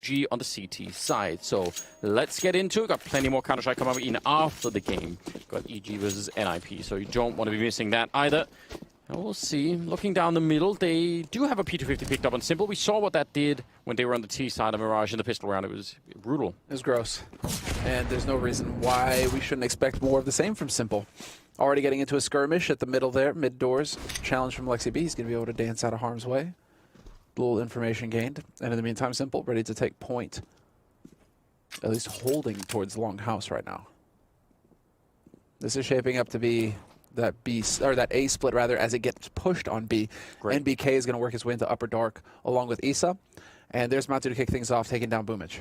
OG on the CT side. So let's get into it. Got plenty more Counter-Strike coming up in after the game. Got EG versus NIP, so you don't want to be missing that either. And we'll see. Looking down the middle, they do have a P250 picked up on Simple. We saw what that did when they were on the T side of Mirage in the pistol round. It was brutal. It was gross. And there's no reason why we shouldn't expect more of the same from Simple. Already getting into a skirmish at the middle there, mid doors. Challenge from Lexi B. He's going to be able to dance out of harm's way. Little information gained. And in the meantime, Simple ready to take point. At least holding towards Longhouse right now. This is shaping up to be that B, or that A split rather, as it gets pushed on B. Great. NBK is going to work his way into Upper Dark along with Issa. And there's Matu to kick things off, taking down Boomage.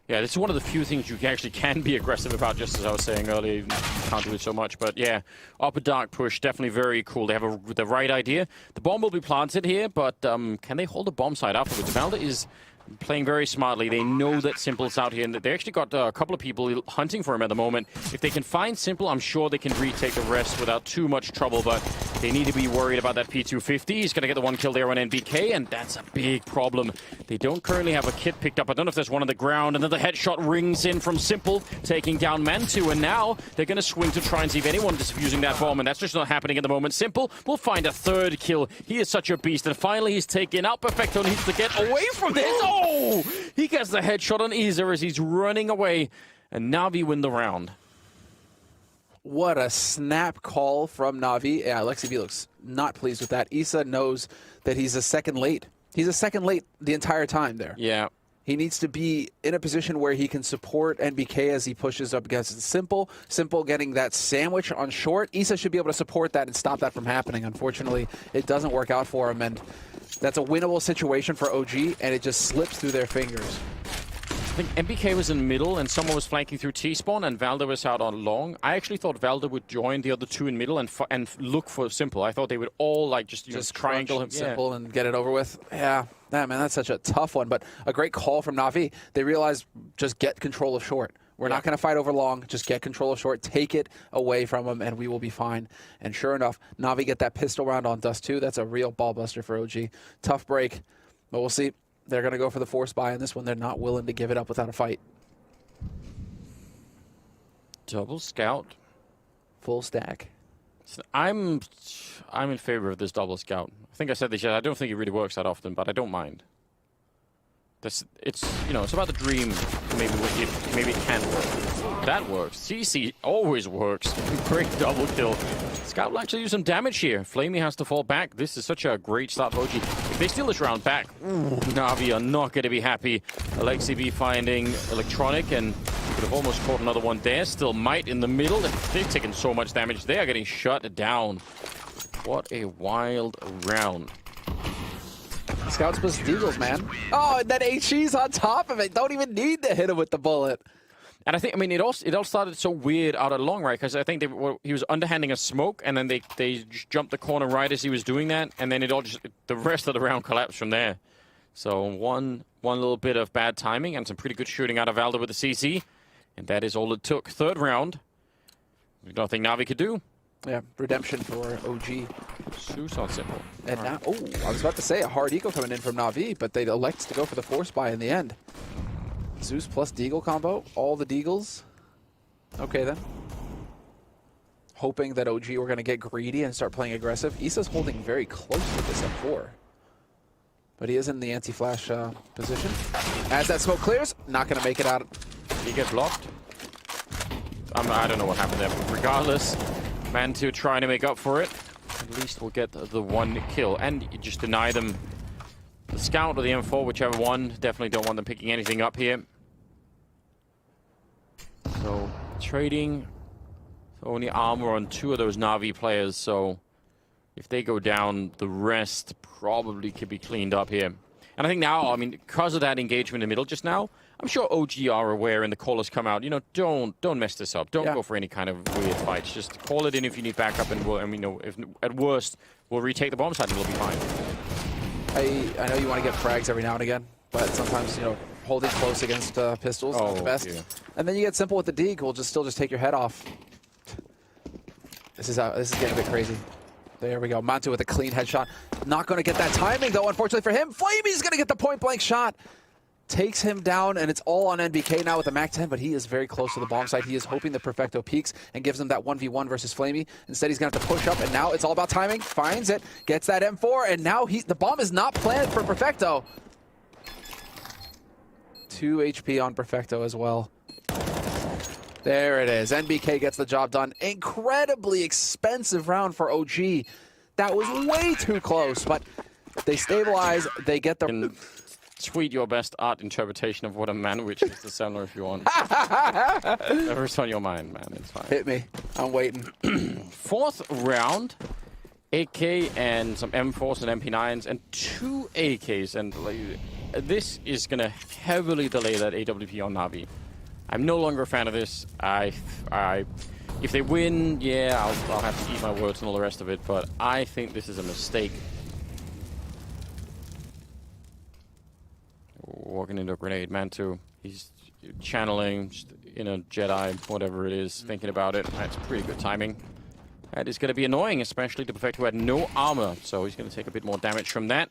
Yeah, this is one of the few things you actually can be aggressive about, just as I was saying earlier. You can't do it so much, but yeah, Upper Dark push, definitely very cool. They have the right idea. The bomb will be planted here, but can they hold the bomb side afterwards? Valda is playing very smartly. They know that Simple's out here, and they actually got a couple of people hunting for him at the moment. If they can find Simple, I'm sure they can retake the rest without too much trouble, but they need to be worried about that P250. He's going to get the one kill there on NBK, and that's a big problem. They don't currently have a kit picked up. I don't know if there's one on the ground, and then the headshot rings in from Simple, taking down Mantu, and now they're going to swing to try and see if anyone is defusing that bomb, and that's just not happening at the moment. Simple will find a third kill. He is such a beast, and finally he's taken out. Perfecto needs to get away from this. Oh! He gets the headshot on Isa as he's running away, and Navi win the round. What a snap call from Navi. Yeah, Lexi B looks not pleased with that. Issa knows that he's a second late. He's a second late the entire time there. Yeah. He needs to be in a position where he can support NBK as he pushes up against Simple. Simple getting that sandwich on short. Issa should be able to support that and stop that from happening. Unfortunately, it doesn't work out for him, and that's a winnable situation for OG, and it just slips through their fingers. I think NBK was in the middle, and someone was flanking through T-spawn, and Valda was out on long. I actually thought Valda would join the other two in middle and look for Simple. I thought they would all like just triangle him. Simple and get it over with. Yeah, man, that's such a tough one, but a great call from Navi. They realized just get control of short. We're not going to fight over long. Just get control of short. Take it away from them, and we will be fine. And sure enough, Navi get that pistol round on Dust 2. That's a real ball buster for OG. Tough break, but we'll see. They're going to go for the force buy in this one. They're not willing to give it up without a fight. Double scout. Full stack. So I'm in favor of this double scout. I think I said this yet. I don't think it really works that often, but I don't mind. It's about the dream. Maybe it can work. That works. CC always works. Great double kill. Scout will actually do some damage here. Flamey has to fall back. This is such a great start for OG. If they steal this round back, Navi are not going to be happy. Alexi B finding Electronic, and could have almost caught another one there. Still Might in the middle. They've taken so much damage. They are getting shut down. What a wild round. Scouts plus Deagles, man. Oh, and then HE's on top of it. Don't even need to hit him with the bullet. And I mean, it all started so weird out of long, right? Because I think he was underhanding a smoke, and then they jumped the corner right as he was doing that, and then the rest of the round collapsed from there. So one little bit of bad timing and some pretty good shooting out of Valda with the CC, and that is all it took. Third round, nothing Navi could do. Yeah, redemption for OG. Zeus on Simple. And now, I was about to say a hard eco coming in from Navi, but they elect to go for the force buy in the end. Zeus plus Deagle combo, all the Deagles. Okay then. Hoping that OG were going to get greedy and start playing aggressive. Issa's holding very close with this M4. But he is in the anti-flash position. As that smoke clears, not going to make it out. He gets blocked. I don't know what happened there, but regardless, Mantu trying to make up for it. At least we'll get the one kill. And you just deny them the scout or the M4, whichever one. Definitely don't want them picking anything up here. So, trading only armor on two of those Navi players, so if they go down, the rest probably could be cleaned up here. And I think now, I mean, because of that engagement in the middle just now, I'm sure OG are aware and the callers come out, don't mess this up. Don't go for any kind of weird fights. Just call it in if you need backup, and if at worst, we'll retake the bomb side and we'll be fine. I know you want to get frags every now and again, but sometimes, holding close against pistols is not the best. Yeah. And then you get Simple with the Deag, will still just take your head off. This is getting a bit crazy. There we go. Mantu with a clean headshot. Not going to get that timing, though, unfortunately for him. Flamey's going to get the point-blank shot. takes him down, and it's all on NBK now with the MAC-10, but he is very close to the bomb site. He is hoping that Perfecto peaks and gives him that 1v1 versus Flamey. Instead, he's going to have to push up, and now it's all about timing. Finds it, gets that M4, and now the bomb is not planted for Perfecto. 2 HP on Perfecto as well. There it is. NBK gets the job done. Incredibly expensive round for OG. That was way too close, but they stabilize. They get the... Tweet your best art interpretation of what a man-witch is to Sandler if you want. Whatever's on your mind, man. It's fine. Hit me. I'm waiting. 4th round. AK and some M4s and MP9s and 2 AKs. And like, this is going to heavily delay that AWP on Navi. I'm no longer a fan of this. If they win, yeah, I'll have to eat my words and all the rest of it. But I think this is a mistake. Walking into a grenade, man, too. He's channeling in a Jedi, whatever it is, thinking about it. That's pretty good timing. That is going to be annoying, especially to Perfect, who had no armor. So he's going to take a bit more damage from that.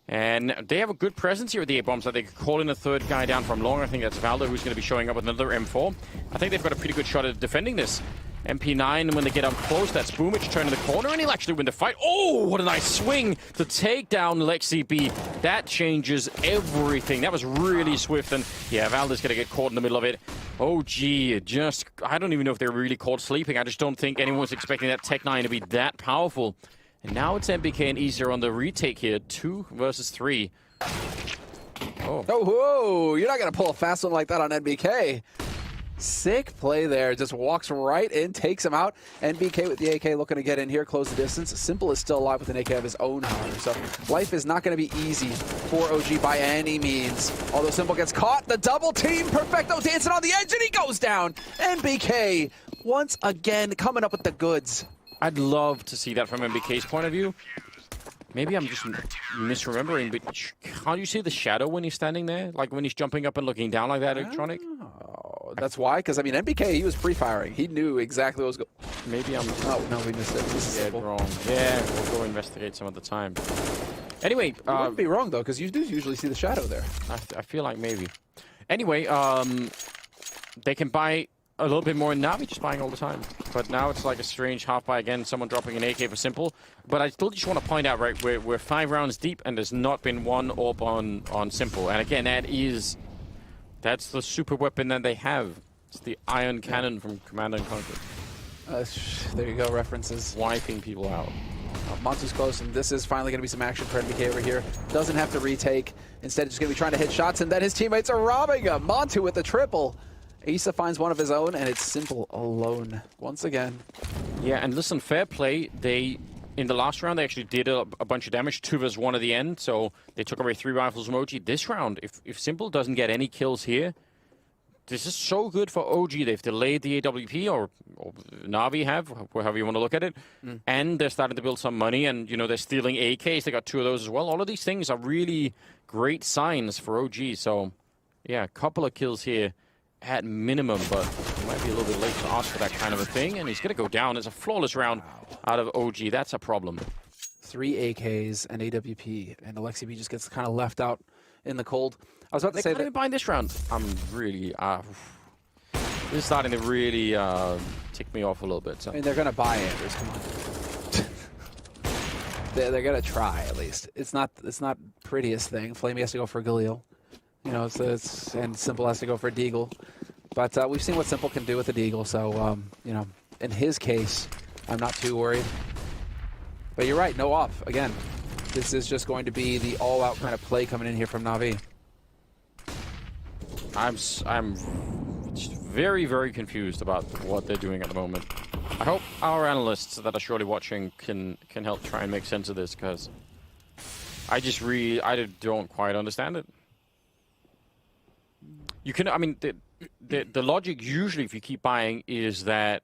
And they have a good presence here with the A-bombs that they could call in a 3rd guy down from long. I think that's Valdo, who's going to be showing up with another M4. I think they've got a pretty good shot at defending this. MP9, when they get up close, that's Boomich turning the corner, and he'll actually win the fight. Oh, what a nice swing to take down Lexi B. That changes everything. That was really swift, and yeah, Valdo's going to get caught in the middle of it. Oh, gee, I don't even know if they're really caught sleeping. I just don't think anyone's expecting that Tech 9 to be that powerful. And now it's MBK and Easer on the retake here. 2 versus 3. Oh, whoa, you're not going to pull a fast one like that on NBK. Sick play there. Just walks right in, takes him out. NBK with the AK looking to get in here, close the distance. Simple is still alive with an AK of his own, however. So life is not going to be easy for OG by any means. Although Simple gets caught, the double team. Perfecto dancing on the edge, and he goes down. NBK once again coming up with the goods. I'd love to see that from MBK's point of view. Maybe I'm just misremembering, but how do you see the shadow when he's standing there? Like when he's jumping up and looking down like that, Electronic? Oh, that's why? Because, I mean, MBK, he was pre-firing. He knew exactly what was going on. Maybe I'm... Oh, no, we missed it. This is wrong. Yeah, we'll go investigate some of the time. Anyway... You wouldn't be wrong, though, because you do usually see the shadow there. I feel like maybe. Anyway, they can buy a little bit more in Navi, just buying all the time. But now it's like a strange half buy again, someone dropping an AK for Simple. But I still just want to point out, right, we're 5 rounds deep and there's not been one AWP on Simple. And again, that's the super weapon that they have. It's the Iron Cannon from Command & Conquer. There you go, references. Wiping people out. Montu's close, and this is finally going to be some action for NBK over here. Doesn't have to retake. Instead, just going to be trying to hit shots, and then his teammates are robbing him. Montu with the triple. Issa finds one of his own, and it's Simple alone once again. Yeah, and listen, fair play. In the last round, they actually did a bunch of damage. 2 versus 1 at the end, so they took away 3 rifles from OG. This round, if Simple doesn't get any kills here, this is so good for OG. They've delayed the AWP, or Navi have, however you want to look at it, and they're starting to build some money, and you know they're stealing AKs. They got 2 of those as well. All of these things are really great signs for OG. So, yeah, a couple of kills here at minimum, but it might be a little bit late to ask for that kind of a thing, and he's going to go down. It's a flawless round out of OG. That's a problem. 3 AKs and AWP, and Alexi B just gets kind of left out in the cold. I was about to say that... buying this round. I'm really... this is starting to really tick me off a little bit. So. I mean, they're going to buy Anders, come on. they're going to try, at least. It's not prettiest thing. Flamey has to go for Galil. You know, and Simple has to go for a Deagle. But we've seen what Simple can do with a Deagle, so, you know, in his case, I'm not too worried. But you're right, no off. Again, this is just going to be the all-out kind of play coming in here from Navi. I'm very, very confused about what they're doing at the moment. I hope our analysts that are surely watching can help try and make sense of this, because I don't quite understand it. You can, I mean, the logic usually, if you keep buying, is that,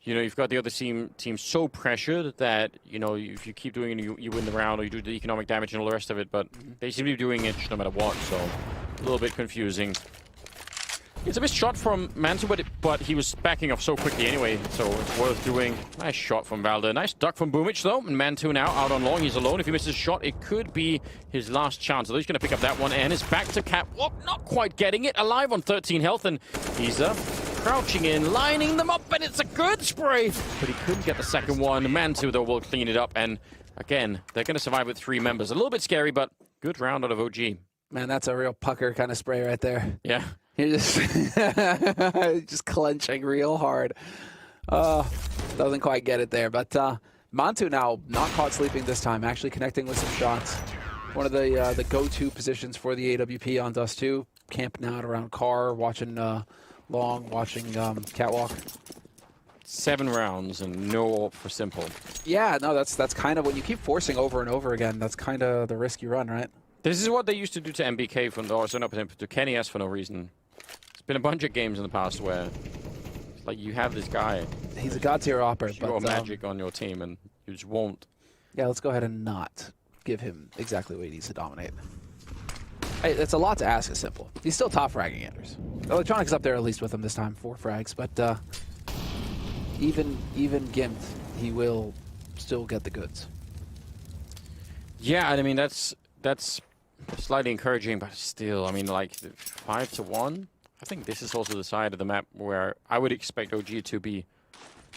you know, you've got the other team so pressured that, you know, if you keep doing it, you win the round, or you do the economic damage and all the rest of it, but they seem to be doing it no matter what, so a little bit confusing. It's a missed shot from Mantu, but he was backing off so quickly anyway, so it's worth doing. Nice shot from Valder. Nice duck from Boomich, though. And Mantu now out on long. He's alone. If he misses a shot, it could be his last chance. Although he's going to pick up that one, and it's back to Cap. Oh, not quite getting it. Alive on 13 health, and he's crouching in, lining them up, and it's a good spray. But he couldn't get the second one. Mantu, though, will clean it up, and again, they're going to survive with 3 members. A little bit scary, but good round out of OG. Man, that's a real pucker kind of spray right there. Yeah. You're just clenching real hard. Doesn't quite get it there, but Mantu now not caught sleeping this time, actually connecting with some shots. One of the go-to positions for the AWP on Dust 2, camping out around car, watching long, watching catwalk. 7 rounds and no AWP for Simple. Yeah, no, that's kind of when you keep forcing over and over again. That's kind of the risk you run, right? This is what they used to do to MBK to Kenny S for no reason. It's been a bunch of games in the past where it's like you have this guy. He's a god tier opper, you got magic on your team and you just won't. Yeah, let's go ahead and not give him exactly what he needs to dominate. Hey, it's a lot to ask. Is Simple. He's still top fragging Anders. Electronics up there at least with him this time, 4 frags, but even gimped, he will still get the goods. Yeah, I mean that's slightly encouraging, but still, I mean, like 5-1. I think this is also the side of the map where I would expect OG to be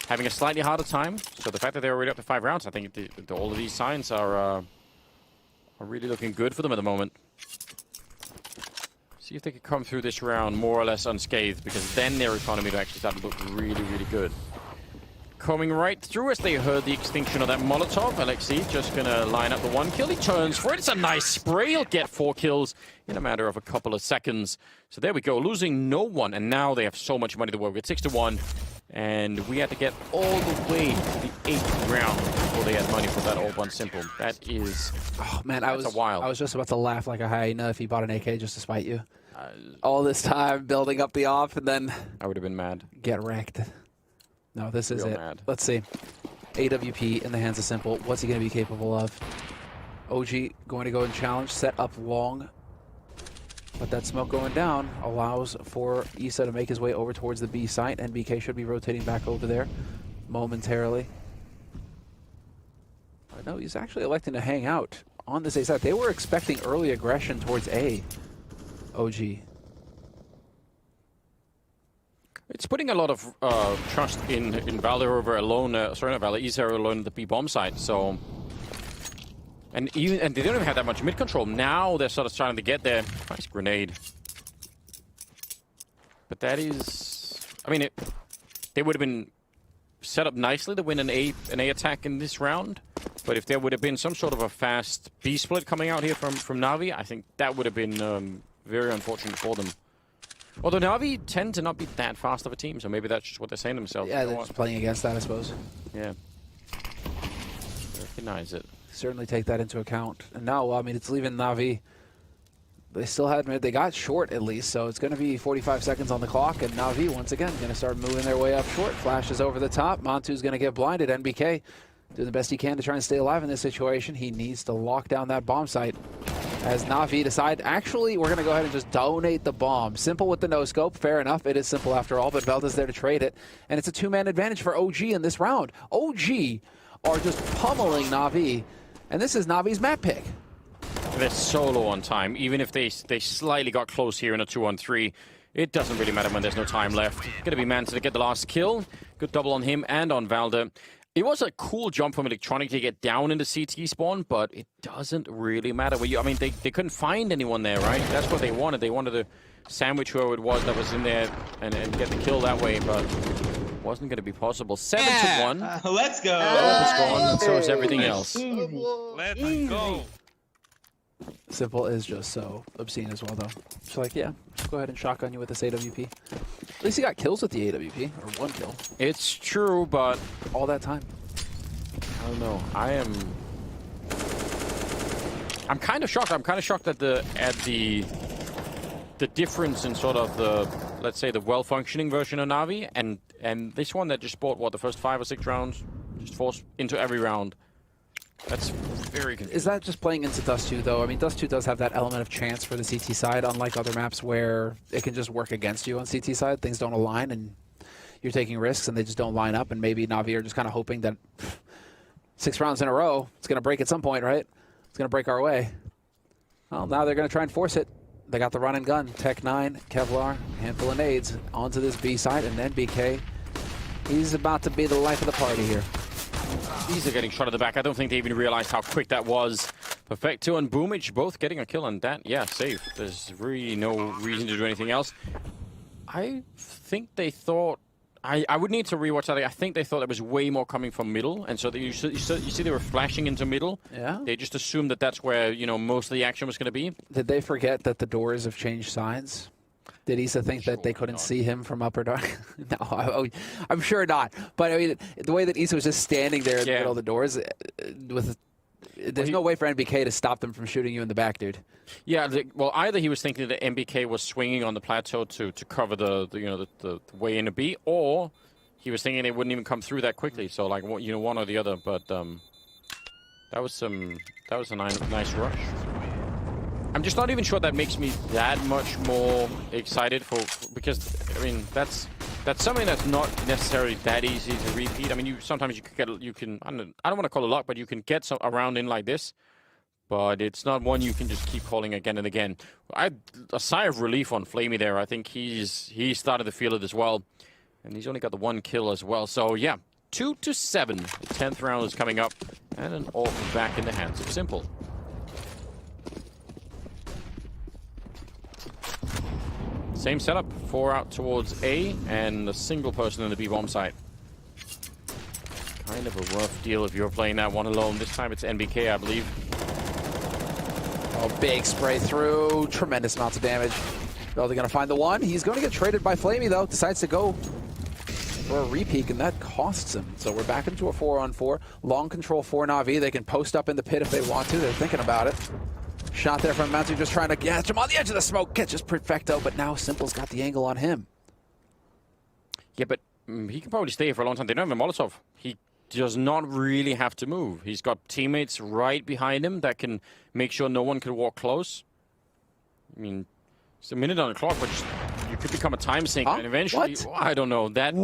having a slightly harder time. So the fact that they're already up to 5 rounds, I think all of these signs are really looking good for them at the moment. See if they can come through this round more or less unscathed, because then their economy will actually start to look really, really good. Coming right through as they heard the extinction of that Molotov. Alexei just going to line up the 1 kill. He turns for it. It's a nice spray. He'll get 4 kills in a matter of a couple of seconds. So there we go, losing no one. And now they have so much money to work with. 6-1. And we had to get all the way to the 8th round before they had money for that all-one Simple. That is, oh man, I was just about to laugh like a hyena if he bought an AK just to spite you. All this time building up the off, and then I would have been mad. Get wrecked. No, this is it. Mad. Let's see. AWP in the hands of Simple. What's he going to be capable of? OG going to go and challenge, set up long. But that smoke going down allows for Issa to make his way over towards the B site. NBK should be rotating back over there momentarily. But no, he's actually electing to hang out on this A site. They were expecting early aggression towards A. OG. It's putting a lot of trust in Valder over alone. Sorry, not Valder. Issa alone at the B bomb site. So, and they don't even have that much mid control. Now they're sort of starting to get there. Nice grenade. But that is, I mean, they would have been set up nicely to win an A attack in this round. But if there would have been some sort of a fast B split coming out here from Navi, I think that would have been very unfortunate for them. Although Navi tend to not be that fast of a team, so maybe that's just what they're saying to themselves. Yeah, they're just playing against that, I suppose. Yeah. Recognize it. Certainly take that into account. And now, I mean, it's leaving Navi. They still had, they got short at least, so it's going to be 45 seconds on the clock, and Navi, once again, going to start moving their way up short. Flashes over the top. Mantu's going to get blinded. NBK doing the best he can to try and stay alive in this situation. He needs to lock down that bomb site. As Navi decide, actually, we're going to go ahead and just donate the bomb. Simple with the no-scope. Fair enough. It is Simple after all, but Velda's there to trade it. And it's a 2-man advantage for OG in this round. OG are just pummeling Navi. And this is Navi's map pick. They're so low on time. Even if they slightly got close here in a 2-on-3, it doesn't really matter when there's no time left. Going to be Manta to get the last kill. Good double on him and on Valda. It was a cool jump from Electronic to get down into CT spawn, but it doesn't really matter. I mean, they couldn't find anyone there, right? That's what they wanted. They wanted to sandwich whoever it was that was in there and get the kill that way, but it wasn't going to be possible. 7-1. Let's go. Hope is gone, and so is everything else. Let's go. Simple is just so obscene as well, though. It's like, yeah, go ahead and shotgun you with this AWP. At least he got kills with the AWP, or 1 kill. It's true, but all that time. I don't know. I'm kind of shocked. I'm kind of shocked at the difference in sort of the, let's say, the well-functioning version of Navi and this one that just bought what, the first 5 or 6 rounds, just forced into every round. That's very confusing. Is that just playing into Dust 2, though? I mean, Dust 2 does have that element of chance for the CT side, unlike other maps where it can just work against you on CT side. Things don't align, and you're taking risks, and they just don't line up, and maybe Navi are just kind of hoping that 6 rounds in a row, it's going to break at some point, right? It's going to break our way. Well, now they're going to try and force it. They got the run and gun. Tech 9, Kevlar, handful of nades onto this B side, and then BK. He's about to be the life of the party here. These are getting shot at the back. I don't think they even realized how quick that was. Perfecto and Boomage both getting a kill on that. Yeah, safe. There's really no reason to do anything else. I think they thought... I would need to rewatch that. I think they thought there was way more coming from middle, and so you see they were flashing into middle. Yeah. They just assumed that that's where, you know, most of the action was going to be. Did they forget that the doors have changed signs? Did Issa think that they couldn't see him from upper dark? No, I'm sure not. But I mean, the way that Issa was just standing there in the middle of the doors, there's no way for NBK to stop them from shooting you in the back, dude. Yeah, well, either he was thinking that NBK was swinging on the plateau to cover the way in a B, or he was thinking they wouldn't even come through that quickly. So like, you know, one or the other. But that was a nice rush. I'm just not even sure that makes me that much more excited because I mean that's something that's not necessarily that easy to repeat. I mean, sometimes I don't want to call it luck, but you can get a round in like this, but it's not one you can just keep calling again and again. A sigh of relief on Flamey there. I think he started to feel it as well, and he's only got the 1 kill as well. So yeah, 2-7. The 10th round is coming up, and an AWP back in the hands of Simple. Same setup, 4 out towards A, and a single person in the B-bomb site. Kind of a rough deal if you're playing that one alone. This time it's NBK, I believe. Oh, big spray through. Tremendous amounts of damage. Velda going to find the one. He's going to get traded by Flamey, though. Decides to go for a repeak, and that costs him. So we're back into a 4-on-4. Long control for Navi. They can post up in the pit if they want to. They're thinking about it. Shot there from Matsu, just trying to catch him on the edge of the smoke. Catches Perfecto, but now Simple's got the angle on him. Yeah, but he can probably stay here for a long time. They don't have a Molotov. He does not really have to move. He's got teammates right behind him that can make sure no one can walk close. I mean, it's a minute on the clock, but you could become a time sink, and eventually, I don't know. That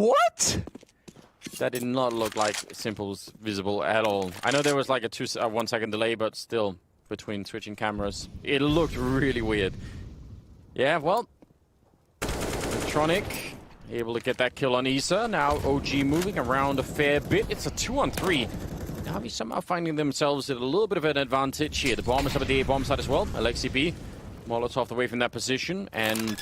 did not look like Simple's visible at all. I know there was like a 1 second delay, but still. Between switching cameras. It looked really weird. Yeah, well, Electronic able to get that kill on Issa. Now OG moving around a fair bit. It's a 2-on-3. Navi somehow finding themselves at a little bit of an advantage here. The bomb is up at the A-bomb side as well. Alexi B, Molotov away from that position, and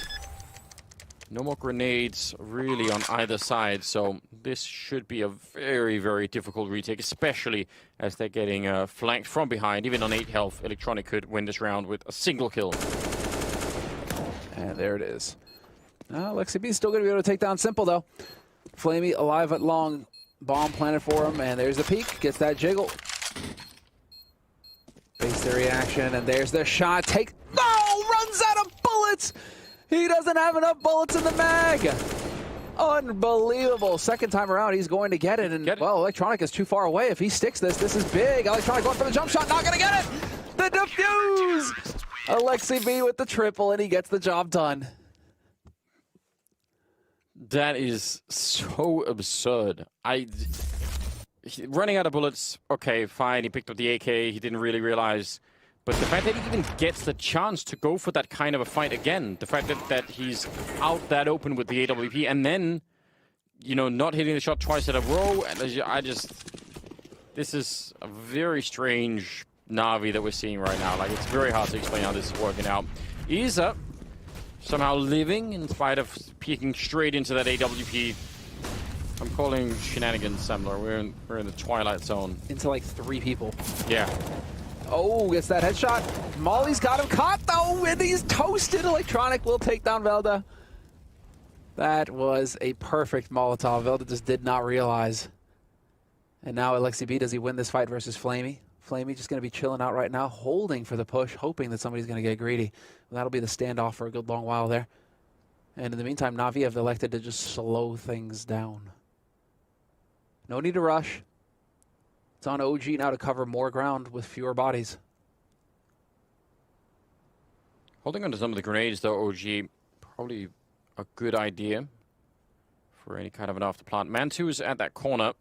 no more grenades really on either side, so this should be a very, very difficult retake, especially as they're getting flanked from behind. Even on 8 health, Electronic could win this round with a single kill. And there it is. Lexi B's still going to be able to take down Simple, though. Flamey alive at long. Bomb planted for him, and there's the peek. Gets that jiggle. Face the reaction, and there's the shot. Runs out of bullets! He doesn't have enough bullets in the mag. Unbelievable. Second time around, he's going to get it. And, well, Electronic is too far away. If he sticks this is big. Electronic going for the jump shot. Not going to get it. The defuse. Alexi B with the triple, and he gets the job done. That is so absurd. Running out of bullets, okay, fine. He picked up the AK. He didn't really realize. But the fact that he even gets the chance to go for that kind of a fight again, the fact that he's out that open with the AWP and then, you know, not hitting the shot twice in a row, and this is a very strange Navi that we're seeing right now. Like, it's very hard to explain how this is working out. Isa somehow living in spite of peeking straight into that AWP. I'm calling shenanigans similar. We're in the twilight zone. Into like 3 people. Yeah. Oh, gets that headshot. Molly's got him caught, though, and he's toasted. Electronic will take down Velda. That was a perfect Molotov. Velda just did not realize. And now Alexi B, does he win this fight versus Flamey? Flamey just going to be chilling out right now, holding for the push, hoping that somebody's going to get greedy. Well, that'll be the standoff for a good long while there. And in the meantime, Navi have elected to just slow things down. No need to rush. It's on OG now to cover more ground with fewer bodies. Holding onto some of the grenades, though, OG, probably a good idea for any kind of an after-plant. Man2 is at that corner,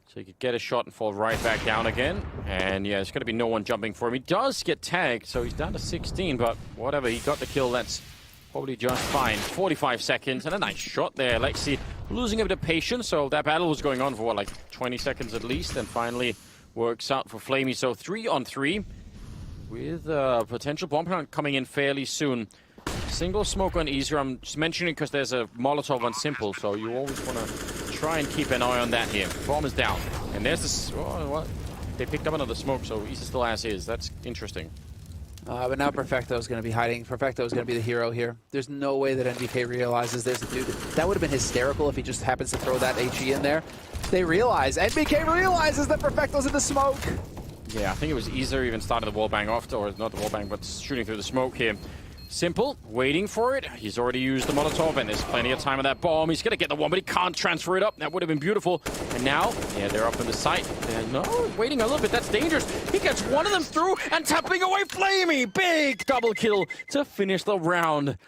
so he could get a shot and fall right back down again. And yeah, there's going to be no one jumping for him. He does get tagged, so he's down to 16, but whatever, he got the kill. That's probably just fine. 45 seconds, and a nice shot there. Lexi losing a bit of patience, so that battle was going on for, what, like 20 seconds at least, and finally works out for Flamey. So 3-on-3. With potential bomb plant coming in fairly soon. Single smoke on Easer. I'm just mentioning because there's a Molotov on Simple, so you always want to try and keep an eye on that here. Bomb is down. And there's this... Oh, what? They picked up another smoke, so Easer still has his. That's interesting. But now Perfecto is going to be hiding. Perfecto is going to be the hero here. There's no way that NBK realizes there's a dude. That would have been hysterical if he just happens to throw that HE in there. They realize. NBK realizes that Perfecto's in the smoke. Yeah, I think it was Easer even started the wallbang after, or not the wallbang, but shooting through the smoke here. Simple, waiting for it. He's already used the Molotov, and there's plenty of time on that bomb. He's going to get the one, but he can't transfer it up. That would have been beautiful. And now, yeah, they're up in the site. No, waiting a little bit. That's dangerous. He gets one of them through and tapping away Flamey. Big double kill to finish the round.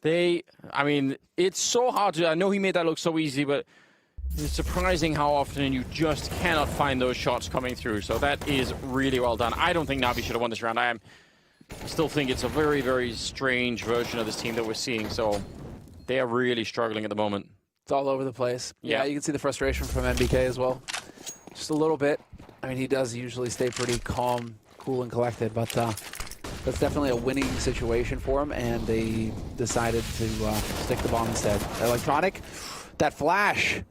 I mean, it's so hard to... I know he made that look so easy, but... It's surprising how often you just cannot find those shots coming through. So that is really well done. I don't think Navi should have won this round. I still think it's a very, very strange version of this team that we're seeing. So they are really struggling at the moment. It's all over the place. Yeah, you can see the frustration from NBK as well. Just a little bit. I mean, he does usually stay pretty calm, cool, and collected, but that's definitely a winning situation for him, and they decided to stick the bomb instead. Electronic, that flash.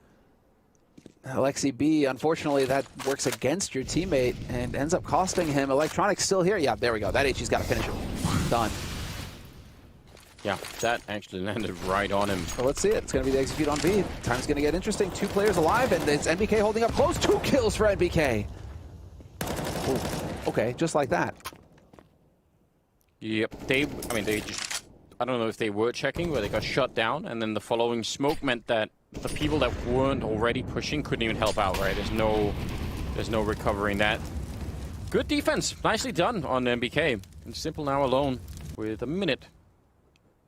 Alexi B, unfortunately, that works against your teammate and ends up costing him. Electronic's still here. Yeah, there we go. That HE's got to finish him. Done. Yeah, that actually landed right on him. Well, let's see it. It's going to be the execute on B. Time's going to get interesting. 2 players alive, and it's NBK holding up close. 2 kills for NBK. Ooh, okay, just like that. Yep, they just... I don't know if they were checking, where they got shut down, and then the following smoke meant that the people that weren't already pushing couldn't even help out, right? There's no recovering that. Good defense. Nicely done on MBK. And Simple now alone with a minute.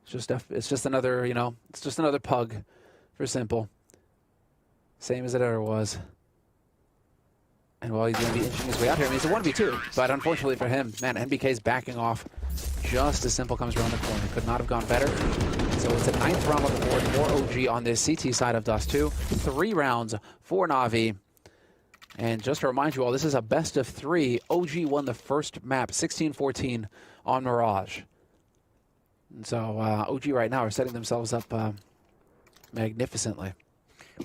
It's just another, it's just another pug for Simple. Same as it ever was. And while he's going to be inching his way out here, I mean, it's a 1v2. But unfortunately for him, man, NBK's backing off just as Simple comes around the corner. Could not have gone better. So it's a 9th round on the board for OG on this CT side of Dust 2. 3 rounds for Navi. And just to remind you all, this is a best of 3. OG won the first map, 16-14 on Mirage. And so OG right now are setting themselves up magnificently.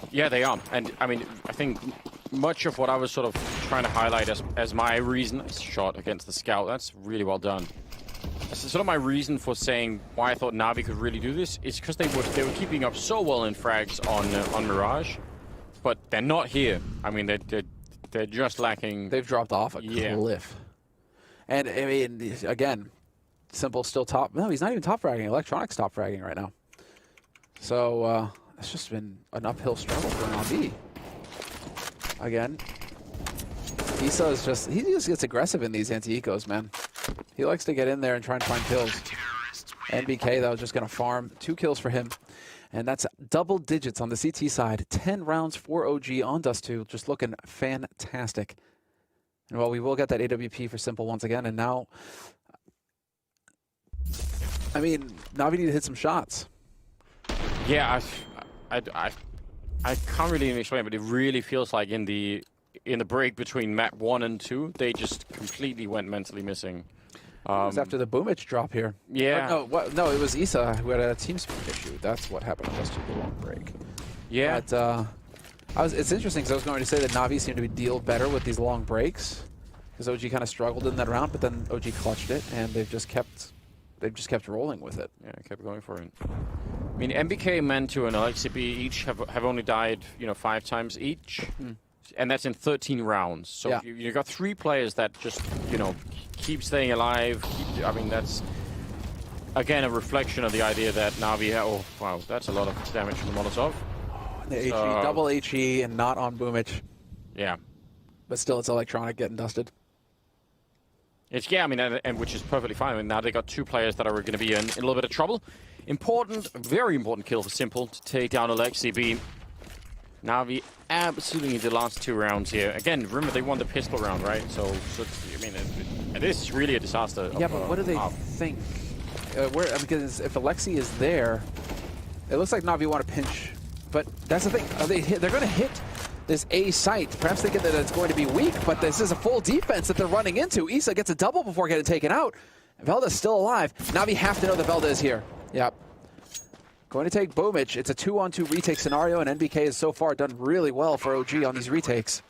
Yeah, they are. And I mean, I think much of what I was sort of trying to highlight as my reason, shot against the scout, that's really well done. So sort of my reason for saying why I thought Navi could really do this is because they were keeping up so well in frags on Mirage, but they're not here. I mean, they're just lacking. They've dropped off a cliff. And I mean, again, Simple still top. No, he's not even top fragging. Electronics top fragging right now. So it's just been an uphill struggle for Navi. Again, Issa is he just gets aggressive in these anti-ecos, man. He likes to get in there and try and find kills. NBK, though, just going to farm. 2 kills for him. And that's double digits on the CT side. 10 rounds for OG on Dust 2. Just looking fantastic. And well, we will get that AWP for Simple once again. And now, I mean, Navi need to hit some shots. Yeah, I can't really even explain, but it really feels like in the break between map 1 and 2, they just completely went mentally missing. It was after the Boomich drop here. Yeah. No, it was Issa who had a team speed issue. That's what happened just to the long break. Yeah. But it's interesting because I was going to say that Navi seemed to deal better with these long breaks because OG kind of struggled in that round, but then OG clutched it, and they've just kept rolling with it. Yeah, kept going for it. I mean, MBK, Man2, and LXCB each have only died, 5 times each. And that's in 13 rounds. So yeah. you've got 3 players that just, keep staying alive. I mean, that's, again, a reflection of the idea that Navi... Oh, wow, that's a lot of damage from the Molotov. The HE, double HE, and not on Boomich. Yeah. But still, it's Electronic getting dusted. It's, yeah, I mean, and which is perfectly fine. I mean, now they got two players that are going to be in a little bit of trouble. Important, very important kill for Simple to take down Alexi B. Navi absolutely need the last 2 rounds here. Again, remember they won the pistol round, right? So I mean, this is really a disaster. Yeah, but what do they think? Because if Alexi is there, it looks like Navi want to pinch. But that's the thing. They're going to hit this A site. Perhaps they get that it's going to be weak, but this is a full defense that they're running into. Isa gets a double before getting taken out. Velda's still alive. Navi have to know that Velda is here. Yep. Going to take Boomich. It's a 2-on-2 retake scenario, and NBK has so far done really well for OG on these retakes.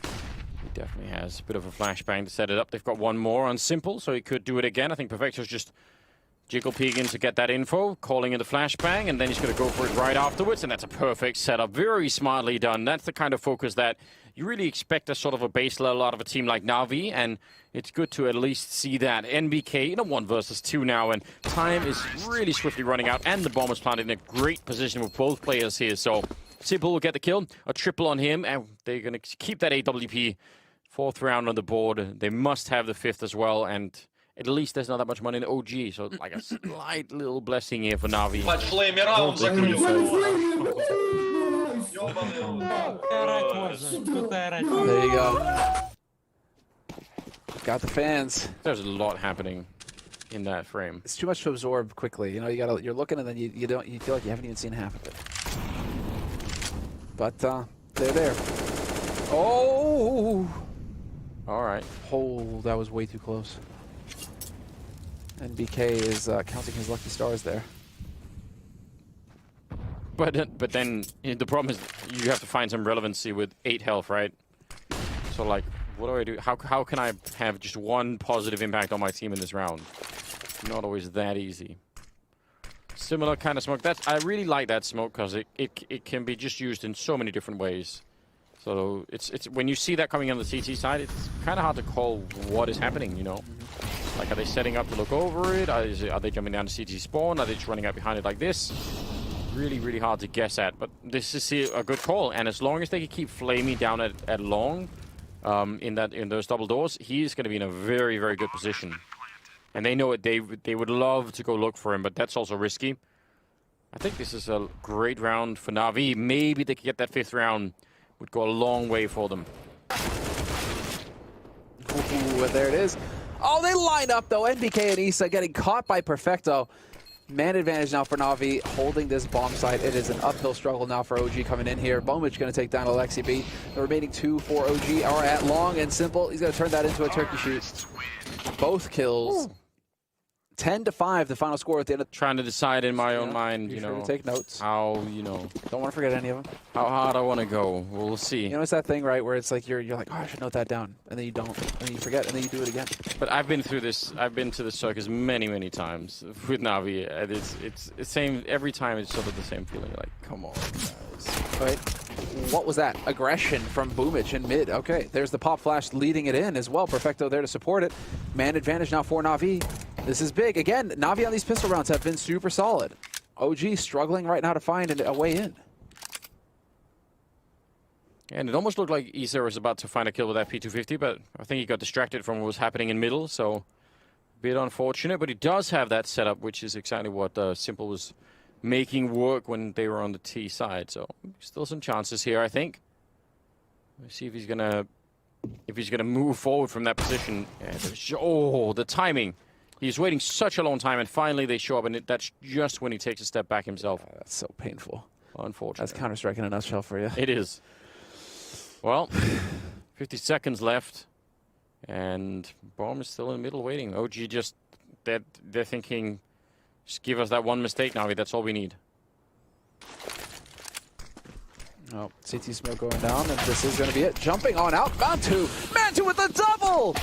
He definitely has a bit of a flashbang to set it up. They've got one more on Simple, so he could do it again. I think Perfecto's just jiggle peeking to get that info, calling in the flashbang, and then he's going to go for it right afterwards, and that's a perfect setup. Very smartly done. That's the kind of focus that you really expect as sort of a base level out of a team like Navi, and it's good to at least see that. NBK in a 1 versus 2 now, and time is really swiftly running out, and the bomb is planted in a great position with both players here, so Simple will get the kill, a triple on him, and they're going to keep that AWP. 4th round on the board. They must have the 5th as well, and at least there's not that much money in OG, so like a slight little blessing here for Navi. There you go. Got the fans. There's a lot happening in that frame. It's too much to absorb quickly. You know, you're looking and then you feel like you haven't even seen half of it. But they're there. Oh! All right. Oh, that was way too close. And BK is counting his lucky stars there. But then the problem is you have to find some relevancy with 8 health, right? So like, what do I do? How can I have just one positive impact on my team in this round? Not always that easy. Similar kind of smoke. I really like that smoke because it can be just used in so many different ways. So it's when you see that coming on the CT side, it's kind of hard to call what is happening, you know? Like, are they setting up to look over it? Are they jumping down to CT spawn? Are they just running up behind it like this? Really, really hard to guess at, but this is a good call. And as long as they can keep flaming down at long in those double doors, he's going to be in a very, very good position. And they know it. They would love to go look for him, but that's also risky. I think this is a great round for Navi. Maybe they could get that 5th round. Would go a long way for them. Ooh, and there it is. Oh, they line up, though. NBK and Isa getting caught by Perfecto. Man advantage now for Navi, holding this bomb site. It is an uphill struggle now for OG coming in here. Bomich going to take down Alexi B. The remaining 2 for OG are at long and simple. He's going to turn that into a turkey shoot. Both kills. Ooh. 10-5, the final score at the end of... Trying to decide in my own mind, you know, take notes. How, you know... Don't want to forget any of them. How hard I want to go. We'll see. You know, it's that thing, right, where it's like, you're like, oh, I should note that down. And then you don't. And then you forget, and then you do it again. But I've been through this. I've been to the circus many, many times with Navi. It's the same. Every time it's sort of the same feeling. Like, come on, guys. Right. What was that? Aggression from Boomich in mid. Okay, there's the pop flash leading it in as well. Perfecto there to support it. Man advantage now for Navi. This is big. Again, Navi on these pistol rounds have been super solid. OG struggling right now to find a way in. And it almost looked like Isa was about to find a kill with that P250, but I think he got distracted from what was happening in middle, so a bit unfortunate. But he does have that setup, which is exactly what Simple was making work when they were on the T side. So still some chances here, I think. Let's see if he's gonna move forward from that position. Oh, the timing. He's waiting such a long time, and finally they show up, and that's just when he takes a step back himself. That's so painful. Unfortunate. That's Counter-Strike in a nutshell for you. It is. Well, 50 seconds left, and Bomb is still in the middle waiting. OG just, they're thinking, just give us that one mistake, Navi. That's all we need. Oh, CT smoke going down, and this is going to be it. Jumping on out, Mantu! Mantu with the double!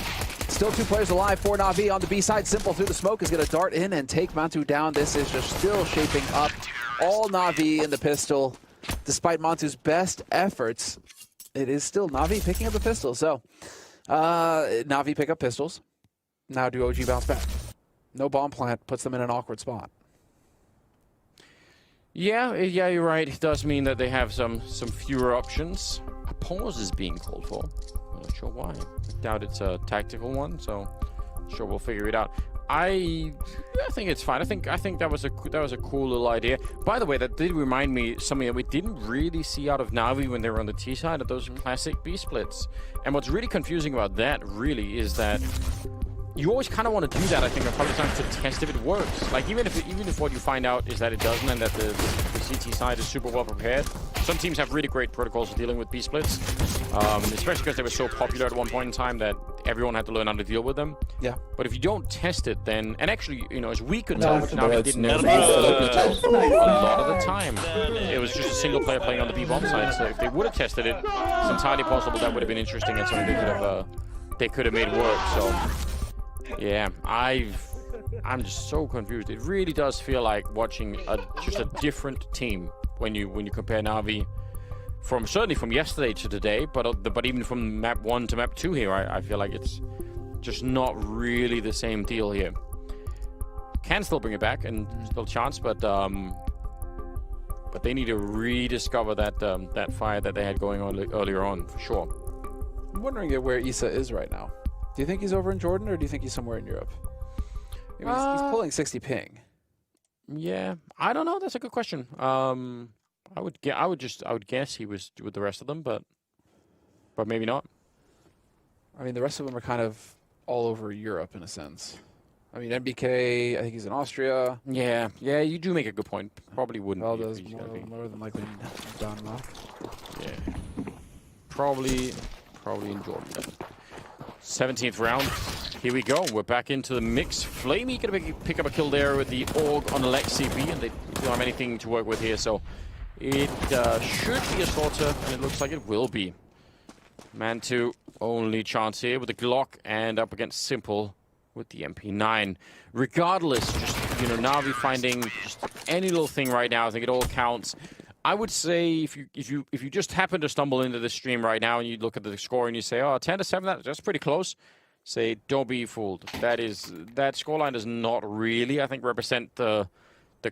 Still 2 players alive for Navi on the B side. Simple through the smoke is going to dart in and take Mantu down. This is just still shaping up. All Navi in the pistol. Despite Mantu's best efforts, it is still Navi picking up the pistol. So, Navi pick up pistols. Now do OG bounce back. No bomb plant puts them in an awkward spot. Yeah, you're right. It does mean that they have some fewer options. A pause is being called for. I'm not sure why. I doubt it's a tactical one, so sure we'll figure it out. I think it's fine. I think that was a cool little idea. By the way, that did remind me something that we didn't really see out of Navi when they were on the T side of those classic B splits. And what's really confusing about that really is that you always kind of want to do that, I think, a couple of times to test if it works. Like even if what you find out is that it doesn't and that the CT side is super well prepared. Some teams have really great protocols for dealing with B splits, especially because they were so popular at one point in time that everyone had to learn how to deal with them. Yeah. But if you don't test it, then actually, you know, as we could tell, which Navi didn't know, a lot of the time it was just a single player playing on the B bomb side. So if they would have tested it, it's entirely possible that would have been interesting and something they could have made work. So. Yeah, I'm just so confused. It really does feel like watching just a different team when you compare Navi certainly from yesterday to today, but even from map 1 to map 2 here, I feel like it's just not really the same deal here. Can still bring it back and still chance, but they need to rediscover that fire that they had going on earlier on for sure. I'm wondering where Issa is right now. Do you think he's over in Jordan, or do you think he's somewhere in Europe? I mean, he's pulling 60 ping. Yeah, I don't know. That's a good question. I would guess he was with the rest of them, but maybe not. I mean, the rest of them are kind of all over Europe in a sense. I mean, MBK, I think he's in Austria. Yeah, you do make a good point. Probably wouldn't. Well, be does more than likely Denmark. Yeah, probably in Jordan. Then. 17th round. Here we go. We're back into the mix. Flamey gonna pick up a kill there with the AUG on Alexi B, and they don't have anything to work with here, so it should be a slaughter, and it looks like it will be. Man 2, only chance here with the Glock, and up against Simple with the MP9. Regardless, just, you know, Navi finding just any little thing right now, I think it all counts. I would say if you just happen to stumble into the stream right now and you look at the score and you say, oh, 10-7, that's pretty close, say, don't be fooled. That scoreline does not really, I think, represent the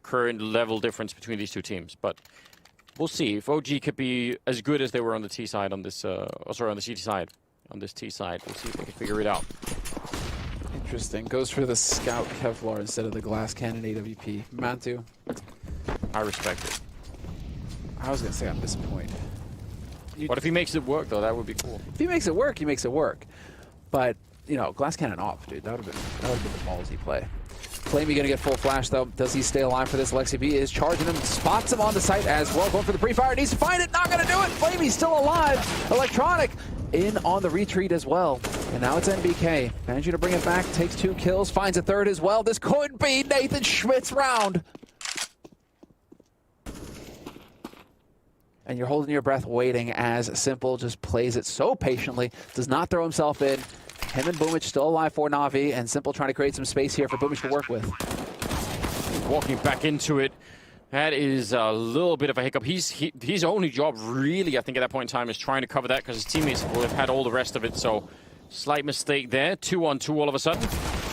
current level difference between these two teams. But we'll see. If OG could be as good as they were on the T side on this, on the CT side, on this T side, we'll see if they can figure it out. Interesting. Goes for the Scout Kevlar instead of the Glass Cannon AWP. Mantu. I respect it. I was going to say I'm disappointed. What if he makes it work, though? That would be cool. If he makes it work, he makes it work. But, you know, Glass Cannon off, dude. That would have been the ballsy play. Flamey going to get full flash, though. Does he stay alive for this? Lexi B is charging him. Spots him on the site as well. Going for the pre-fire. Needs to find it. Not going to do it. Flamey's still alive. Electronic in on the retreat as well. And now it's NBK. Managing to bring it back. Takes 2 kills. Finds a 3rd as well. This could be Nathan Schmidt's round. And you're holding your breath waiting as Simple just plays it so patiently. Does not throw himself in. Him and Boomich still alive for Navi, and Simple trying to create some space here for Boomich to work with. Walking back into it. That is a little bit of a hiccup. His only job really, I think, at that point in time is trying to cover that because his teammates will have had all the rest of it. So slight mistake there. 2-on-2 all of a sudden.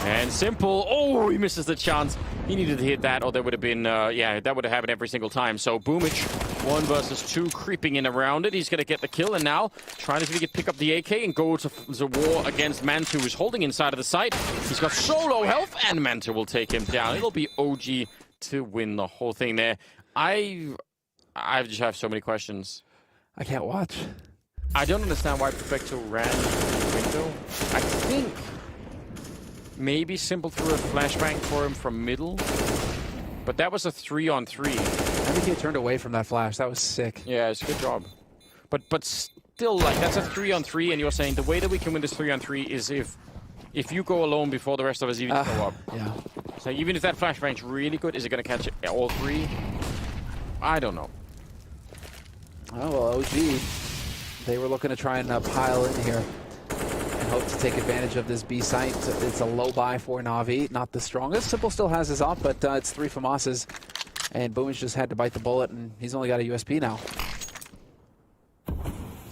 And Simple, oh, he misses the chance. He needed to hit that, or there would have been, yeah, that would have happened every single time. So Boomich, 1 versus 2, creeping in around it. He's going to get the kill, and now trying to see if he can pick up the AK and go to the war against Mantu, who's holding inside of the site. He's got so low health, and Mantu will take him down. It'll be OG to win the whole thing there. I just have so many questions. I can't watch. I don't understand why Perfecto ran the window. I think maybe Simple threw a flashbang for him from middle, but that was a 3-on-3. I think he turned away from that flash. That was sick. Yeah, it's a good job. But still, like, that's a 3-on-3, and you're saying the way that we can win this 3-on-3 is if you go alone before the rest of us even go up. Yeah. So even if that flashbang's really good, is it going to catch all 3? I don't know. Oh, well, OG, they were looking to try and pile in here and hope to take advantage of this B site. It's a low buy for Navi, not the strongest. Simple still has his op, but it's 3 FAMASs, and Boomich just had to bite the bullet, and he's only got a USP now.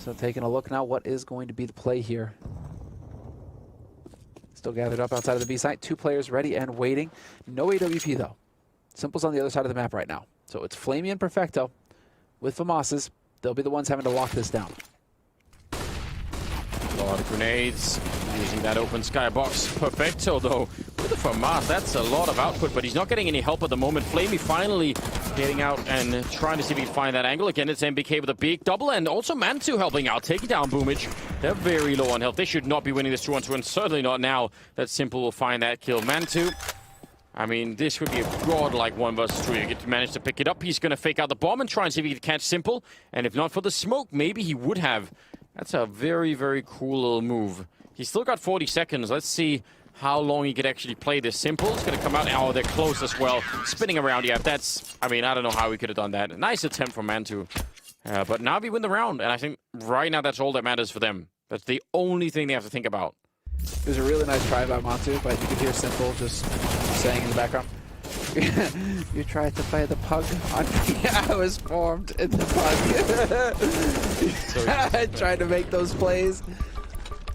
So taking a look now, what is going to be the play here? Still gathered up outside of the B site. 2 players ready and waiting. No AWP, though. Simple's on the other side of the map right now. So it's Flamey and Perfecto with FAMASs. They'll be the ones having to lock this down. A lot of grenades. Using that open skybox. Perfecto, though. With the FAMAS, that's a lot of output, but he's not getting any help at the moment. Flamey finally getting out and trying to see if he can find that angle. Again, it's MBK with a big double, and also Mantu helping out, taking down Boomich. They're very low on health. They should not be winning this 2-on-2, and certainly not now that Simple will find that kill. Mantu, I mean, this would be a godlike 1 versus 2. You get to manage to pick it up. He's going to fake out the bomb and try and see if he can catch Simple. And if not for the smoke, maybe he would have. That's a very, very cool little move. He's still got 40 seconds. Let's see how long he could actually play this. Simple. It's going to come out. Oh, they're close as well. Spinning around. Yeah, that's... I mean, I don't know how he could have done that. Nice attempt from Mantu. But Navi win the round. And I think right now that's all that matters for them. That's the only thing they have to think about. It was a really nice try by Mantu, but you could hear Simple just saying in the background, you tried to play the pug on me. I was formed in the pug. Trying to make those plays.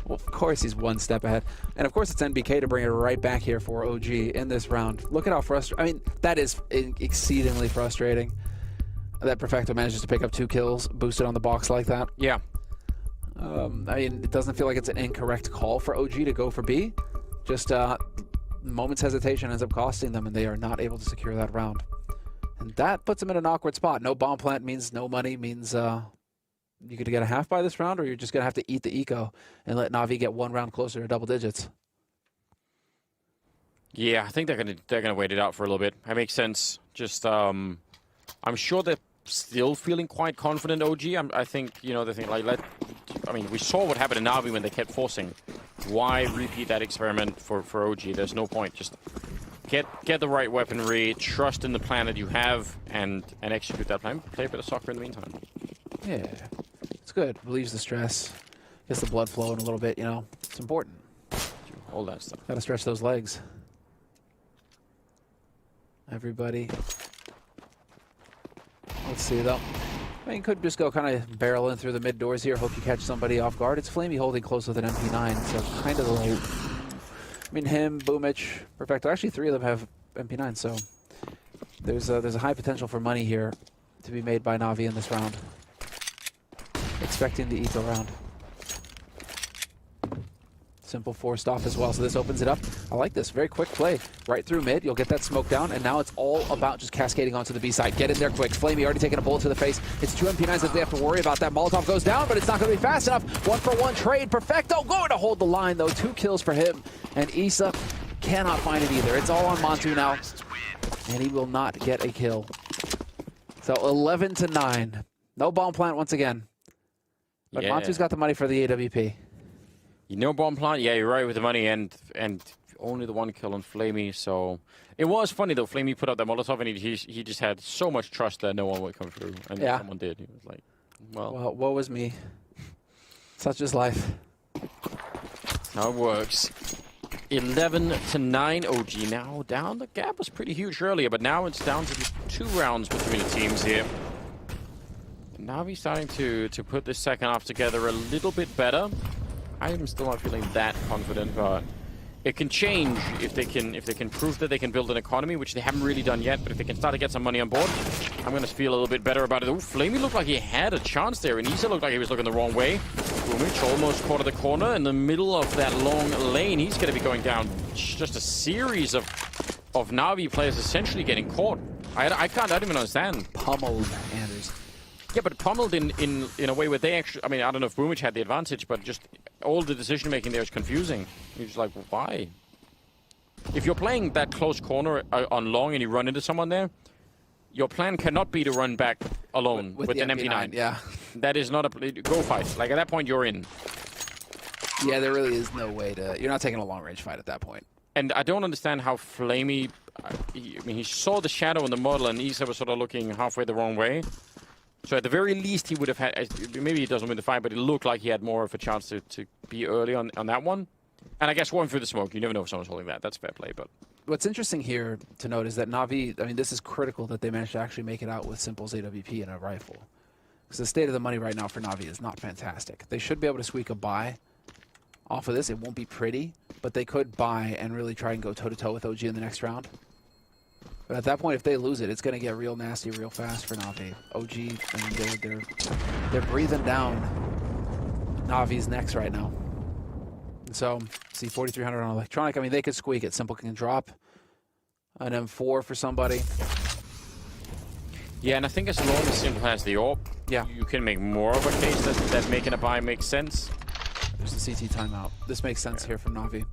Well, of course he's one step ahead. And of course it's NBK to bring it right back here for OG in this round. Look at how frustrating. I mean, that is exceedingly frustrating that Perfecto manages to pick up 2 kills, boosted on the box like that. Yeah. I mean, it doesn't feel like it's an incorrect call for OG to go for B. Just moment's hesitation ends up costing them, and they are not able to secure that round. And that puts them in an awkward spot. No bomb plant means no money, means you could get a half by this round, or you're just going to have to eat the eco and let Navi get 1 round closer to double digits. Yeah, I think they're gonna wait it out for a little bit. That makes sense. Just I'm sure they're still feeling quite confident. OG. I think, you know, they think like I mean, we saw what happened in Navi when they kept forcing. Why repeat that experiment for OG? There's no point. Just get the right weaponry, trust in the plan that you have, and execute that plan. Play a bit of soccer in the meantime. Yeah, it's good. Relieves the stress, gets the blood flowing a little bit. You know, it's important. All that stuff. Got to stretch those legs. Everybody. Let's see though. I mean, could just go kind of barrel in through the mid doors here. Hope you catch somebody off guard. It's Flamey holding close with an MP9, so kind of late. I mean, him, Boomich, Perfecto. Actually, 3 of them have MP9, so there's a high potential for money here to be made by Navi in this round. Expecting the eco round. Simple forced off as well, so this opens it up. I like this. Very quick play. Right through mid. You'll get that smoke down, and now it's all about just cascading onto the B side. Get in there quick. Flamey already taking a bullet to the face. It's 2 MP9s that they have to worry about. That Molotov goes down, but it's not going to be fast enough. 1-for-1 trade. Perfecto going to hold the line, though. 2 kills for him, and Issa cannot find it either. It's all on Mantu now, and he will not get a kill. So 11-9. No bomb plant once again. But yeah. Mantu's got the money for the AWP. You know bomb plant? Yeah, you're right with the money, and only the 1 kill on Flamey, so... It was funny, though. Flamey put up that Molotov, and he just had so much trust that no one would come through, and yeah. Someone did. He was like, well, woe was me. Such is life. That's how it works. 11-9 OG now down. The gap was pretty huge earlier, but now it's down to just 2 rounds between the teams here. Navi starting to put this second half together a little bit better. I'm still not feeling that confident, but it can change if they can prove that they can build an economy, which they haven't really done yet. But if they can start to get some money on board, I'm going to feel a little bit better about it. Ooh, Flamey looked like he had a chance there, and Issa looked like he was looking the wrong way. Boomich almost caught at the corner in the middle of that long lane. He's going to be going down. Just a series of Navi players essentially getting caught. I don't even understand. Pummeled Anders. Yeah, but pummeled in a way where they actually... I mean, I don't know if Boomich had the advantage, but just all the decision-making there is confusing. You're just like, why? If you're playing that close corner on long and you run into someone there, your plan cannot be to run back alone with an MP9. Yeah. That is not a... Go fight. Like, at that point, you're in. Yeah, there really is no way to... You're not taking a long-range fight at that point. And I don't understand how Flamey... I mean, he saw the shadow in the model, and Issa was sort of looking halfway the wrong way. So at the very least, he would have had... Maybe he doesn't win the fight, but it looked like he had more of a chance to be early on that one. And I guess going through the smoke, you never know if someone's holding that. That's fair play, but... What's interesting here to note is that Navi... I mean, this is critical that they managed to actually make it out with Simple's AWP and a rifle. Because the state of the money right now for Navi is not fantastic. They should be able to squeak a buy off of this. It won't be pretty, but they could buy and really try and go toe-to-toe with OG in the next round. But at that point, if they lose it, it's going to get real nasty real fast for Navi. OG, I mean, they're breathing down Navi's necks right now. So, see 4,300 on Electronic. I mean, they could squeak it. Simple can drop an M4 for somebody. Yeah, and I think as long as Simple has the AWP, Yeah. you can make more of a case that making a buy makes sense. There's a CT timeout. This makes sense here from Navi.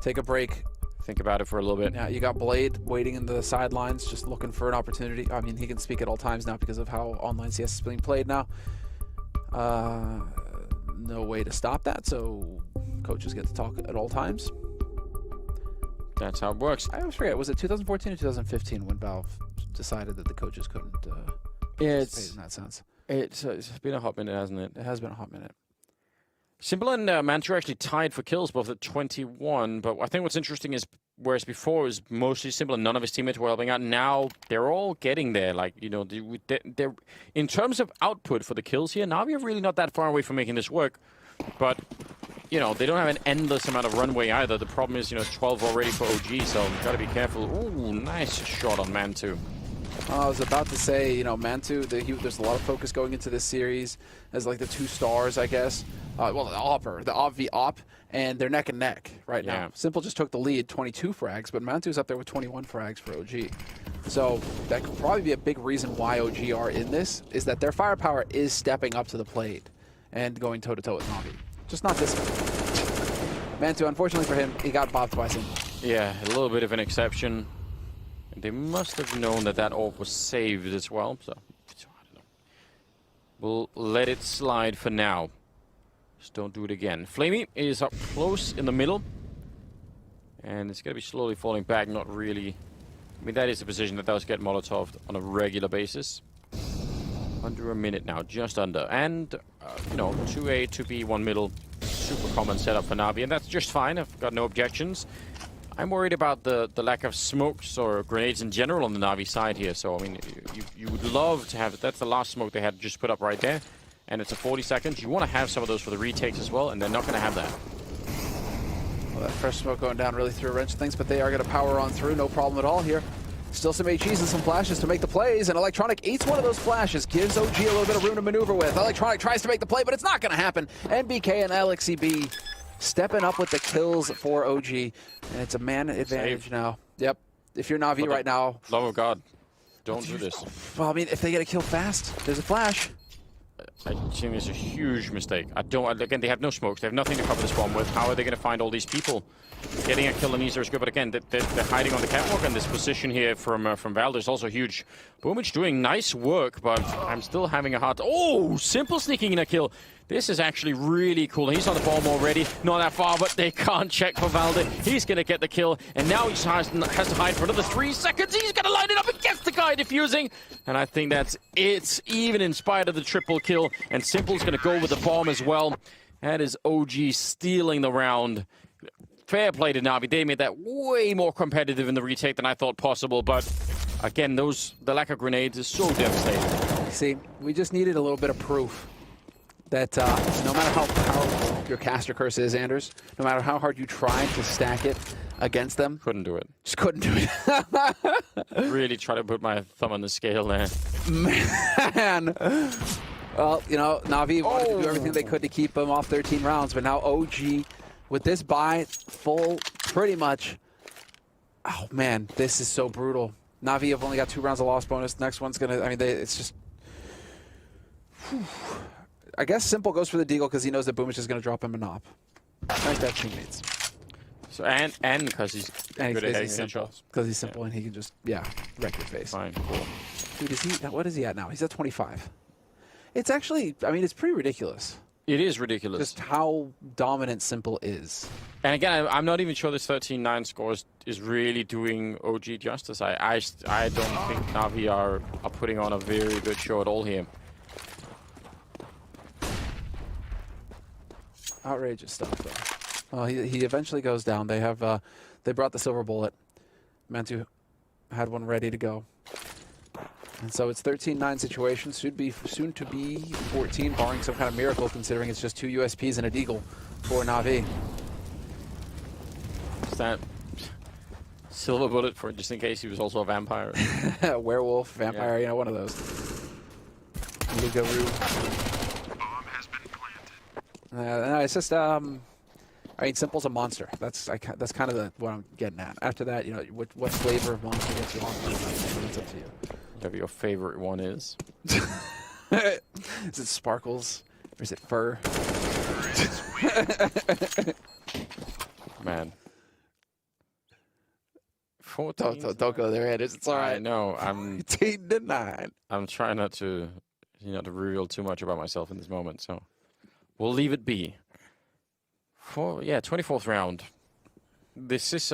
Take a break. Think about it for a little bit. Yeah, you got Blade waiting in the sidelines, just looking for an opportunity. I mean, he can speak at all times now because of how online CS is being played now. No way to stop that, so coaches get to talk at all times. That's how it works. I always forget, was it 2014 or 2015 when Valve decided that the coaches couldn't participate in that sense? It's been a hot minute, hasn't it? It has been a hot minute. Simple and Mantra actually tied for kills, both at 21. But I think what's interesting is, whereas before it was mostly Simple and none of his teammates were helping out, now they're all getting there. Like, you know, they're in terms of output for the kills here, Navi are really not that far away from making this work. But, you know, they don't have an endless amount of runway either. The problem is, you know, 12 already for OG, so got to be careful. Ooh, nice shot on Mantu. I was about to say, you know, Mantu, there's a lot of focus going into this series as like the two stars, I guess. Well, the Opper, the Op v Op, and they're neck and neck right now. Yeah. Simple just took the lead, 22 frags, but Mantu's up there with 21 frags for OG. So that could probably be a big reason why OG are in this, is that their firepower is stepping up to the plate and going toe-to-toe with Navi. Just not this one. Mantu, unfortunately for him, he got bopped by Simple. Yeah, a little bit of an exception. They must have known that that AWP was saved as well, so I don't know. We'll let it slide for now. Just don't do it again. Flamey is up close in the middle. And it's going to be slowly falling back, not really. I mean, that is a position that does get Molotov'd on a regular basis. Under a minute now, just under. And, you know, 2A, 2B, 1 middle. Super common setup for Navi, and that's just fine. I've got no objections. I'm worried about the lack of smokes or grenades in general on the Navi side here. So, I mean, you would love to have... That's the last smoke they had just put up right there. And it's a 40 seconds. You want to have some of those for the retakes as well, and they're not going to have that. Well, that fresh smoke going down really threw a wrench of things, but they are going to power on through. No problem at all here. Still some HEs and some flashes to make the plays, and Electronic eats one of those flashes, gives OG a little bit of room to maneuver with. Electronic tries to make the play, but it's not going to happen. NBK and LXCB stepping up with the kills for OG, and it's a man advantage now. Yep. If you're Navi right now... Love of God. Don't do this. Well, I mean, if they get a kill fast, there's a flash. I think it's a huge mistake. Again, they have no smokes. They have nothing to cover this bomb with. How are they going to find all these people? Getting a kill on Easter is good, but again, they're hiding on the catwalk, and this position here from Valde is also huge. Boomage doing nice work, but I'm still having a hard... Oh, Simple sneaking in a kill. This is actually really cool. He's on the bomb already. Not that far, but they can't check for Valde. He's going to get the kill, and now he has to hide for another 3 seconds. He's going to line it up and gets the guy defusing. And I think that's it, even in spite of the triple kill. And Simple's going to go with the bomb as well. That is OG stealing the round. Fair play to Navi. They made that way more competitive in the retake than I thought possible. But again, the lack of grenades is so devastating. See, we just needed a little bit of proof that no matter how powerful your caster curse is, Anders, no matter how hard you try to stack it against them, Couldn't do it. just couldn't do it. Really try to put my thumb on the scale there. Man. Well, you know, Navi wanted to do everything they could to keep them off 13 rounds, but now OG, with this buy full, pretty much. Oh, man, this is so brutal. Navi have only got 2 rounds of loss bonus. Next one's going to, I mean, it's just... Whew. I guess Simple goes for the deagle because he knows that Boomage is going to drop him an op. Nice to have teammates. So and because he's good at hitting shots. Because he's simple and he can just, wreck your face. Fine, cool. Dude, what is he at now? He's at 25. It's actually, I mean, it's pretty ridiculous. It is ridiculous. Just how dominant Simple is. And again, I'm not even sure this 13-9 score is really doing OG justice. I don't think Navi are putting on a very good show at all here. Outrageous stuff, though. Well, he eventually goes down. They have they brought the silver bullet. Mantu had one ready to go. And so it's 13-9 situation. Should be soon to be 14, barring some kind of miracle, considering it's just 2 USPs and a deagle for Navi. Is that silver bullet for just in case he was also a vampire? Werewolf, vampire, you know, one of those. Lugaroo. Bomb has been planted. No, it's just I mean, Simple's a monster. That's kind of what I'm getting at. After that, you know, what flavor of monster gets you off? It's up to you. Whatever your favorite one is. Is it Sparkles or is it Fur? Man. 14. Don't go there, Ed. It's all right. I know. I'm 18 to 9. I'm trying not to, to reveal too much about myself in this moment. So we'll leave it be. 24th round. This is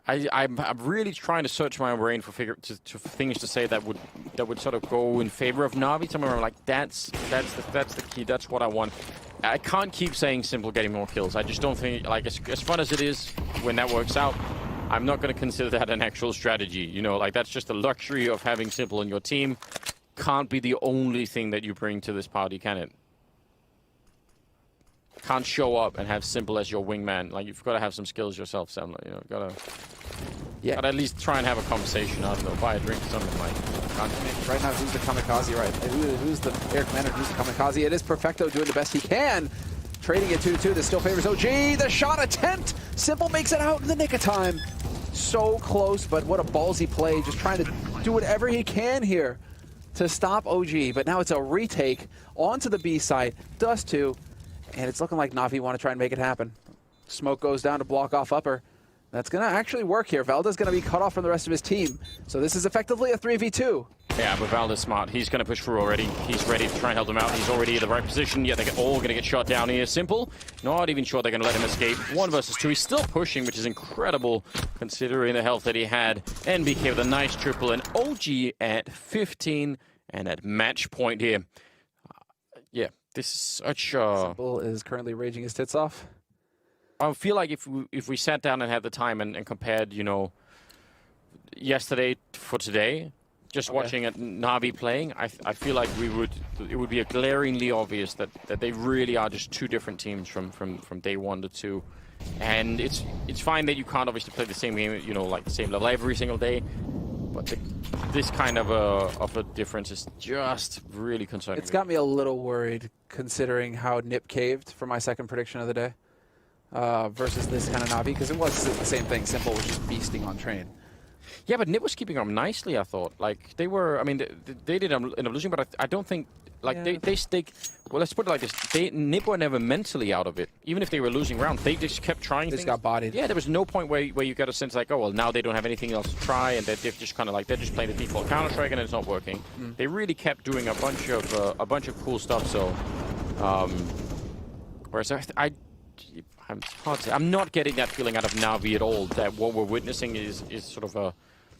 I'm really trying to search my brain for things to say that would sort of go in favor of Navi. Somewhere I'm like, that's the key. That's what I want. I can't keep saying Simple getting more kills. I just don't think, like, as fun as it is when that works out, I'm not going to consider that an actual strategy. You know, like, that's just the luxury of having Simple in your team. Can't be the only thing that you bring to this party, can it? Can't show up and have Simple as your wingman. Like, you've got to have some skills yourself, Sam. You know, gotta at least try and have a conversation. I don't know, buy a drink or something like. Right now, who's the kamikaze? Right, who's the air commander? Who's the kamikaze? It is Perfecto doing the best he can, trading it 2-2. This still favors OG. The shot attempt. Simple makes it out in the nick of time. So close, but what a ballsy play. Just trying to do whatever he can here to stop OG. But now it's a retake onto the B site. Dust 2. And it's looking like Navi want to try and make it happen. Smoke goes down to block off upper. That's going to actually work here. Velda's going to be cut off from the rest of his team. So this is effectively a 3v2. Yeah, but Velda's smart. He's going to push through already. He's ready to try and help them out. He's already in the right position. Yeah, they're all going to get shot down here. Simple. Not even sure they're going to let him escape. 1 versus 2. He's still pushing, which is incredible considering the health that he had. NBK with a nice triple. And OG at 15 and at match point here. Yeah. This is such Simple is currently raging his tits off. I feel like if we sat down and had the time and compared, yesterday for today, just watching Navi playing, I feel like it would be glaringly obvious that they really are just two different teams from day 1 to 2. And it's fine that you can't obviously play the same game, like the same level every single day. But this kind of a difference is just really concerning. It's got me a little worried considering how Nip caved for my second prediction of the day versus this kind of Navi, because it was the same thing. Simple was just beasting on train. Yeah, but Nip was keeping them nicely, I thought. Like, they were, I mean, they did end up losing, but I don't think, like, they stake. Well, let's put it like this. Nip were never mentally out of it. Even if they were losing rounds, they just kept trying things. They just got bodied. Yeah, there was no point where you got a sense like, oh, well, now they don't have anything else to try, and they're just kind of like, they're just playing the default Counter-Strike, and it's not working. They really kept doing a bunch of cool stuff, so... whereas I'm not getting that feeling out of Navi at all, that what we're witnessing is sort of a,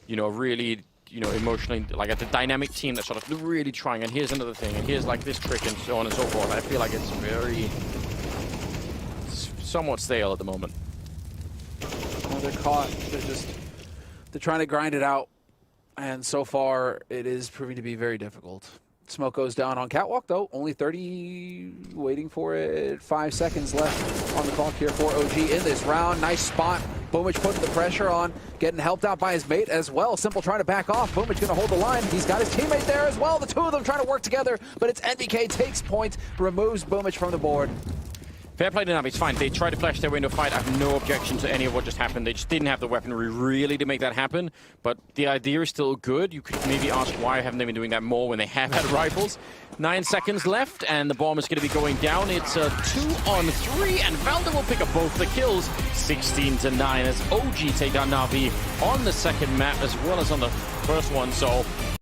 really... emotionally, like at the dynamic team that's sort of really trying, and here's another thing, and here's like this trick, and so on and so forth. I feel like it's somewhat stale at the moment. Well, they're caught. They're trying to grind it out, and so far it is proving to be very difficult. Smoke goes down on Catwalk, though. Only 30, waiting for it. 5 seconds left on the clock here for OG in this round. Nice spot. Boomich putting the pressure on, getting helped out by his mate as well. Simple trying to back off. Boomich going to hold the line. He's got his teammate there as well. The two of them trying to work together, but it's NBK takes point, removes Boomich from the board. Fair play to Navi, it's fine. They tried to flash their way into a fight. I have no objection to any of what just happened. They just didn't have the weaponry really to make that happen. But the idea is still good. You could maybe ask why haven't they been doing that more when they have had rifles. 9 seconds left, and the bomb is going to be going down. It's a 2-on-3, and Valda will pick up both the kills. 16-9 as OG take down Navi on the second map as well as on the first one. So